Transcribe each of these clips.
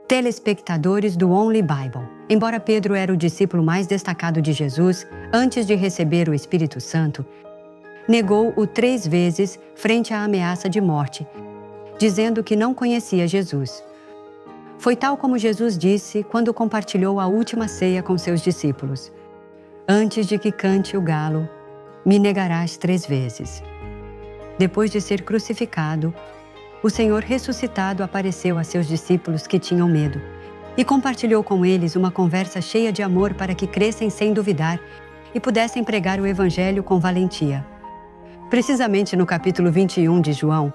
Telespectadores do Only Bible. Embora Pedro era o discípulo mais destacado de Jesus, antes de receber o Espírito Santo, negou-o 3 vezes frente à ameaça de morte, dizendo que não conhecia Jesus. Foi tal como Jesus disse quando compartilhou a última ceia com seus discípulos: "Antes de que cante o galo, me negarás 3 vezes." Depois de ser crucificado, o Senhor ressuscitado apareceu a seus discípulos que tinham medo e compartilhou com eles uma conversa cheia de amor para que crescem sem duvidar e pudessem pregar o Evangelho com valentia. Precisamente no capítulo 21 de João,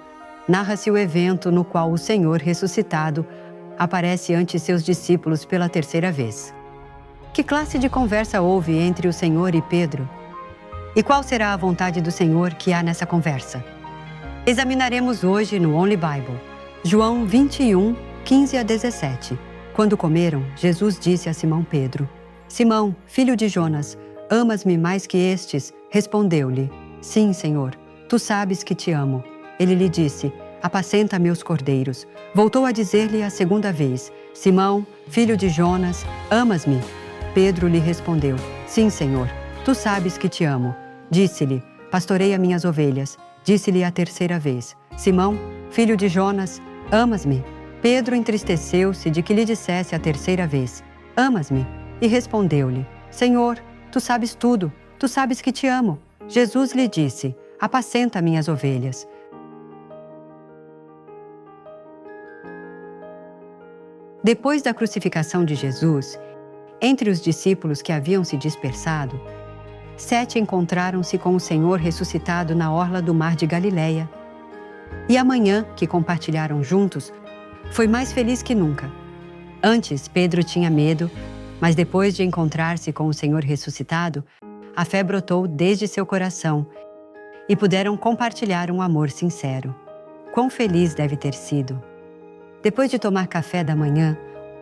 narra-se o evento no qual o Senhor ressuscitado aparece ante seus discípulos pela 3ª vez. Que classe de conversa houve entre o Senhor e Pedro? E qual será a vontade do Senhor que há nessa conversa? Examinaremos hoje no Only Bible, João 21, 15 a 17. Quando comeram, Jesus disse a Simão Pedro: "Simão, filho de Jonas, amas-me mais que estes?" Respondeu-lhe: "Sim, Senhor, tu sabes que te amo." Ele lhe disse: "Apacenta meus cordeiros." Voltou a dizer-lhe a 2ª vez: "Simão, filho de Jonas, amas-me?" Pedro lhe respondeu: "Sim, Senhor, tu sabes que te amo." Disse-lhe: "Pastoreia minhas ovelhas." Disse-lhe a 3ª vez: "Simão, filho de Jonas, amas-me?" Pedro entristeceu-se de que lhe dissesse a 3ª vez: "Amas-me?" E respondeu-lhe: "Senhor, tu sabes tudo, tu sabes que te amo." Jesus lhe disse: "Apacenta minhas ovelhas." Depois da crucificação de Jesus, entre os discípulos que haviam se dispersado, 7 encontraram-se com o Senhor ressuscitado na orla do mar de Galileia. E a manhã que compartilharam juntos foi mais feliz que nunca. Antes, Pedro tinha medo, mas depois de encontrar-se com o Senhor ressuscitado, a fé brotou desde seu coração e puderam compartilhar um amor sincero. Quão feliz deve ter sido! Depois de tomar café da manhã,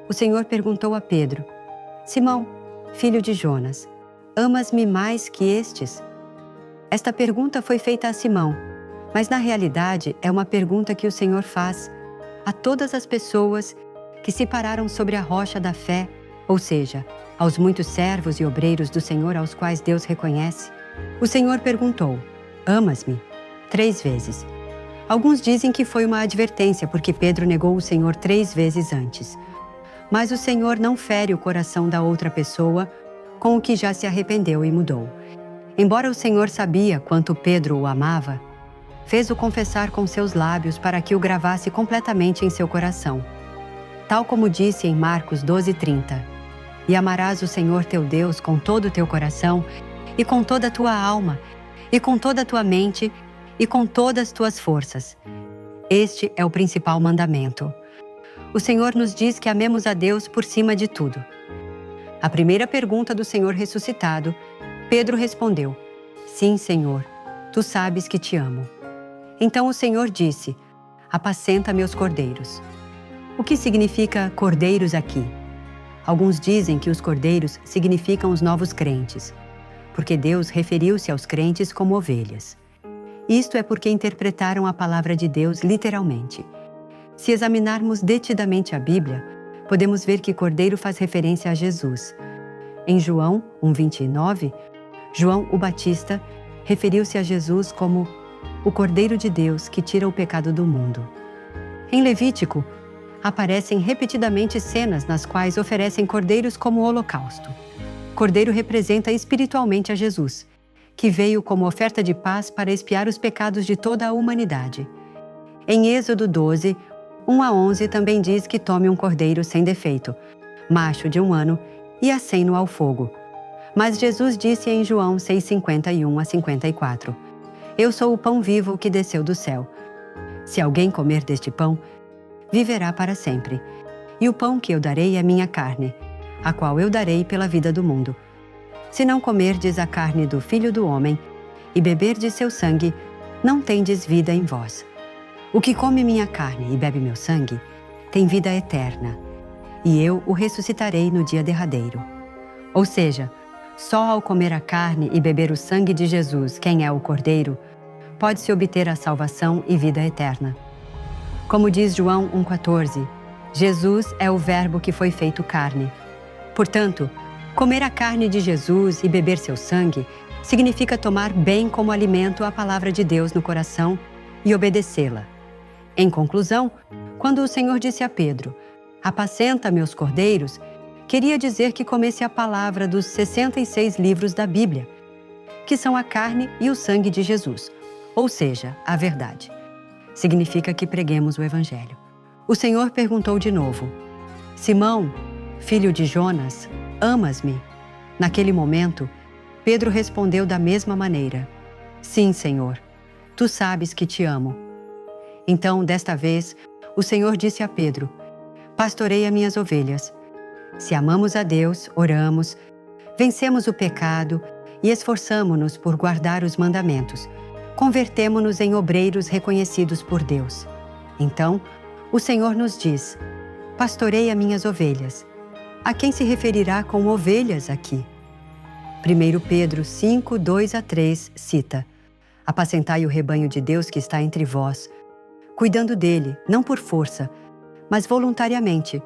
o Senhor perguntou a Pedro: "Simão, filho de Jonas, amas-me mais que estes?" Esta pergunta foi feita a Simão, mas na realidade é uma pergunta que o Senhor faz a todas as pessoas que se pararam sobre a rocha da fé, ou seja, aos muitos servos e obreiros do Senhor aos quais Deus reconhece. O Senhor perguntou: "Amas-me?" 3 vezes. Alguns dizem que foi uma advertência porque Pedro negou o Senhor 3 vezes antes. Mas o Senhor não fere o coração da outra pessoa com o que já se arrependeu e mudou. Embora o Senhor sabia quanto Pedro o amava, fez-o confessar com seus lábios para que o gravasse completamente em seu coração. Tal como disse em Marcos 12:30, "E amarás o Senhor teu Deus com todo o teu coração, e com toda a tua alma, e com toda a tua mente, e com todas as tuas forças." Este é o principal mandamento. O Senhor nos diz que amemos a Deus por cima de tudo. A primeira pergunta do Senhor ressuscitado, Pedro respondeu: "Sim, Senhor, tu sabes que te amo." Então o Senhor disse: "Apacenta meus cordeiros." O que significa cordeiros aqui? Alguns dizem que os cordeiros significam os novos crentes, porque Deus referiu-se aos crentes como ovelhas. Isto é porque interpretaram a palavra de Deus literalmente. Se examinarmos detidamente a Bíblia, podemos ver que cordeiro faz referência a Jesus. Em João 1:29, João o Batista referiu-se a Jesus como o Cordeiro de Deus que tira o pecado do mundo. Em Levítico, aparecem repetidamente cenas nas quais oferecem cordeiros como holocausto. Cordeiro representa espiritualmente a Jesus, que veio como oferta de paz para expiar os pecados de toda a humanidade. Em Êxodo 12, 1 a 11 também diz que tome um cordeiro sem defeito, macho de 1 ano, e acene-o ao fogo. Mas Jesus disse em João 6:51 a 54, "Eu sou o pão vivo que desceu do céu. Se alguém comer deste pão, viverá para sempre. E o pão que eu darei é minha carne, a qual eu darei pela vida do mundo. Se não comerdes a carne do Filho do Homem e beberdes seu sangue, não tendes vida em vós. O que come minha carne e bebe meu sangue, tem vida eterna, e eu o ressuscitarei no dia derradeiro." Ou seja, só ao comer a carne e beber o sangue de Jesus, quem é o Cordeiro, pode-se obter a salvação e vida eterna. Como diz João 1,14, Jesus é o Verbo que foi feito carne. Portanto, comer a carne de Jesus e beber seu sangue significa tomar bem como alimento a palavra de Deus no coração e obedecê-la. Em conclusão, quando o Senhor disse a Pedro, "Apacenta meus cordeiros", queria dizer que comesse a palavra dos 66 livros da Bíblia, que são a carne e o sangue de Jesus, ou seja, a verdade. Significa que preguemos o Evangelho. O Senhor perguntou de novo, "Simão, filho de Jonas, amas-me?" Naquele momento, Pedro respondeu da mesma maneira, "Sim, Senhor, tu sabes que te amo." Então, desta vez, o Senhor disse a Pedro, "Pastoreia minhas ovelhas." Se amamos a Deus, oramos, vencemos o pecado e esforçamo-nos por guardar os mandamentos, convertemo-nos em obreiros reconhecidos por Deus. Então, o Senhor nos diz, "Pastoreia minhas ovelhas." A quem se referirá com ovelhas aqui? 1 Pedro 5, 2-3 cita, "Apacentai o rebanho de Deus que está entre vós, cuidando dele, não por força, mas voluntariamente,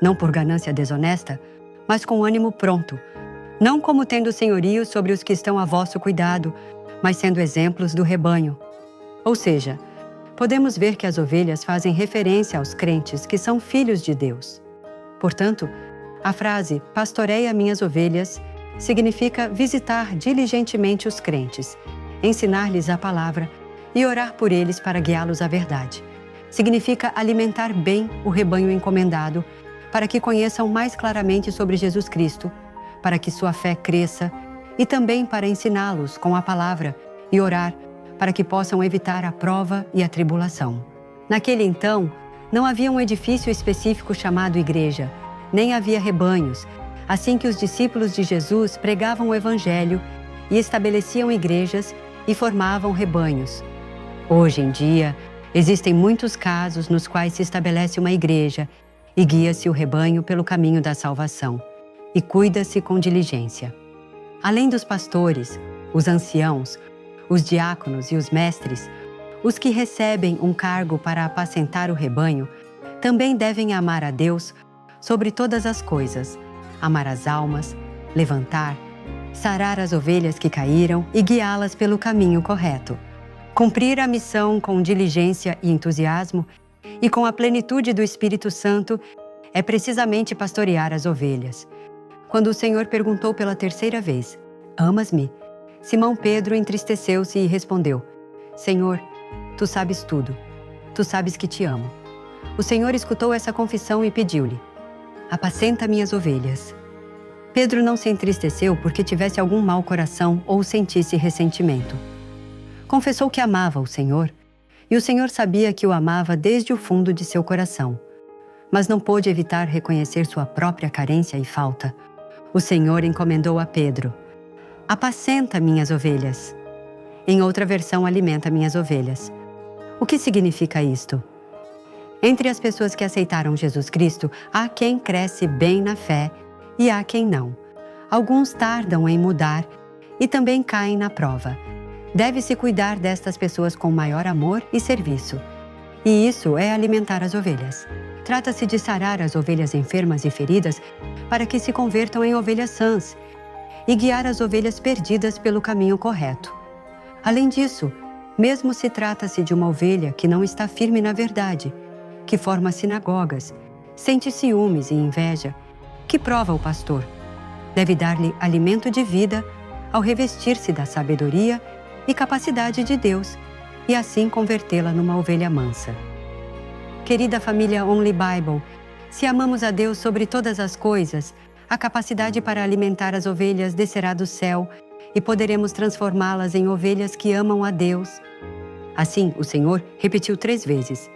não por ganância desonesta, mas com ânimo pronto, não como tendo senhorio sobre os que estão a vosso cuidado, mas sendo exemplos do rebanho." Ou seja, podemos ver que as ovelhas fazem referência aos crentes que são filhos de Deus. Portanto, a frase "pastoreia minhas ovelhas" significa visitar diligentemente os crentes, ensinar-lhes a palavra e orar por eles para guiá-los à verdade. Significa alimentar bem o rebanho encomendado para que conheçam mais claramente sobre Jesus Cristo, para que sua fé cresça e também para ensiná-los com a palavra e orar para que possam evitar a prova e a tribulação. Naquele então, não havia um edifício específico chamado igreja, nem havia rebanhos, assim que os discípulos de Jesus pregavam o Evangelho e estabeleciam igrejas e formavam rebanhos. Hoje em dia, existem muitos casos nos quais se estabelece uma igreja e guia-se o rebanho pelo caminho da salvação e cuida-se com diligência. Além dos pastores, os anciãos, os diáconos e os mestres, os que recebem um cargo para apacentar o rebanho, também devem amar a Deus sobre todas as coisas, amar as almas, levantar, sarar as ovelhas que caíram e guiá-las pelo caminho correto. Cumprir a missão com diligência e entusiasmo e com a plenitude do Espírito Santo é precisamente pastorear as ovelhas. Quando o Senhor perguntou pela terceira vez, "Amas-me?", Simão Pedro entristeceu-se e respondeu, "Senhor, tu sabes tudo. Tu sabes que te amo." O Senhor escutou essa confissão e pediu-lhe, "Apacenta minhas ovelhas." Pedro não se entristeceu porque tivesse algum mau coração ou sentisse ressentimento. Confessou que amava o Senhor, e o Senhor sabia que o amava desde o fundo de seu coração, mas não pôde evitar reconhecer sua própria carência e falta. O Senhor encomendou a Pedro, "Apacenta minhas ovelhas." Em outra versão, alimenta minhas ovelhas. O que significa isto? Entre as pessoas que aceitaram Jesus Cristo, há quem cresce bem na fé e há quem não. Alguns tardam em mudar e também caem na prova. Deve-se cuidar destas pessoas com maior amor e serviço. E isso é alimentar as ovelhas. Trata-se de sarar as ovelhas enfermas e feridas para que se convertam em ovelhas sãs e guiar as ovelhas perdidas pelo caminho correto. Além disso, mesmo se trata-se de uma ovelha que não está firme na verdade, que forma sinagogas, sente ciúmes e inveja, que prova o pastor. Deve dar-lhe alimento de vida ao revestir-se da sabedoria e capacidade de Deus e assim convertê-la numa ovelha mansa. Querida família Only Bible, se amamos a Deus sobre todas as coisas, a capacidade para alimentar as ovelhas descerá do céu e poderemos transformá-las em ovelhas que amam a Deus. Assim, o Senhor repetiu 3 vezes,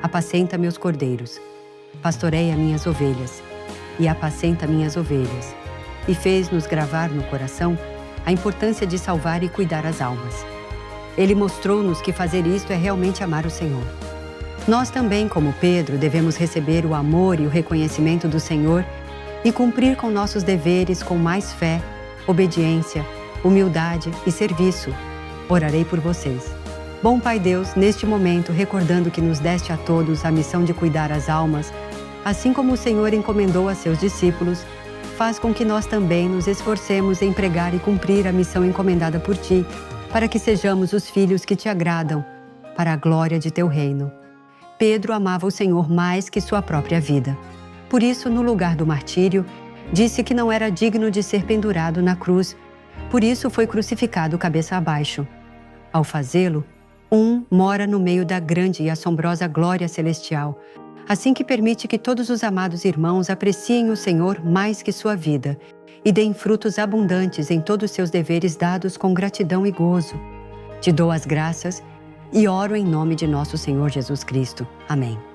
"Apacenta meus cordeiros, pastoreia minhas ovelhas e apacenta minhas ovelhas", e fez-nos gravar no coração a importância de salvar e cuidar as almas. Ele mostrou-nos que fazer isto é realmente amar o Senhor. Nós também, como Pedro, devemos receber o amor e o reconhecimento do Senhor e cumprir com nossos deveres com mais fé, obediência, humildade e serviço. Orarei por vocês. Bom Pai Deus, neste momento, recordando que nos deste a todos a missão de cuidar as almas, assim como o Senhor encomendou a seus discípulos, faz com que nós também nos esforcemos em pregar e cumprir a missão encomendada por ti, para que sejamos os filhos que te agradam, para a glória de teu reino. Pedro amava o Senhor mais que sua própria vida. Por isso, no lugar do martírio, disse que não era digno de ser pendurado na cruz, por isso foi crucificado cabeça abaixo. Ao fazê-lo, mora no meio da grande e assombrosa glória celestial, assim que permite que todos os amados irmãos apreciem o Senhor mais que sua vida e deem frutos abundantes em todos os seus deveres dados com gratidão e gozo. Te dou as graças e oro em nome de nosso Senhor Jesus Cristo. Amém.